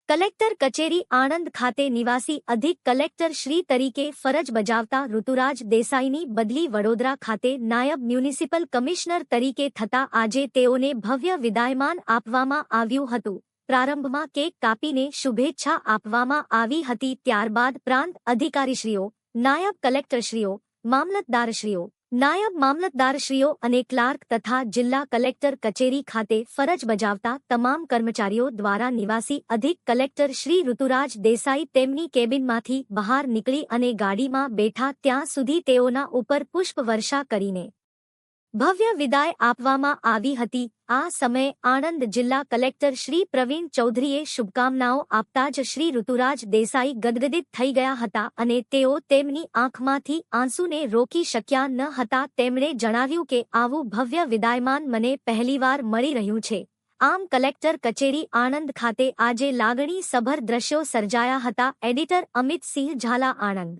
Collector કચેરી આણંદ ખાતે નિવાસી અધિક કલેક્ટર શ્રી તરીકે ફરજ બજાવતા ઋતુરાજ દેસાઈની બદલી વડોદરા ખાતે નાયબ મ્યુનિસિપલ કમિશનર તરીકે થતા આજે તેઓને ભવ્ય વિદાયમાન આપવામાં આવ્યું હતું। પ્રારંભમાં કેક કાપીને શુભેચ્છા આપવામાં આવી હતી। ત્યારબાદ પ્રાંત અધિકારીશ્રીઓ, નાયબ કલેક્ટરશ્રીઓ, મામલતદારશ્રીઓ, નાયબ મામલતદારશ્રીઓ અને ક્લાર્ક તથા જિલ્લા કલેક્ટર કચેરી ખાતે ફરજ બજાવતા તમામ કર્મચારીઓ દ્વારા નિવાસી અધિક કલેક્ટર શ્રી ઋતુરાજ દેસાઈ તેમની કેબિનમાંથી બહાર નીકળી અને ગાડીમાં બેઠા ત્યાં સુધી તેઓના ઉપર પુષ્પવર્ષા કરીને ભવ્ય વિદાય આપવામાં આવી હતી। આ સમયે આણંદ જિલ્લા કલેક્ટર શ્રી પ્રવીણ ચૌધરીએ શુભકામનાઓ આપતા જ શ્રી ઋતુરાજ દેસાઈ ગદગદિત થઈ ગયા હતા અને તેઓ તેમની આંખમાંથી આંસુને રોકી શક્યા ન હતા। તેમણે જણાવ્યું કે આવું ભવ્ય વિદાયમાન મને પહેલીવાર મળી રહ્યું છે। આમ કલેક્ટર કચેરી આણંદ ખાતે આજે લાગણીસભર દ્રશ્યો સર્જાયા હતા। એડિટર અમિત સિંહ ઝાલા, આણંદ।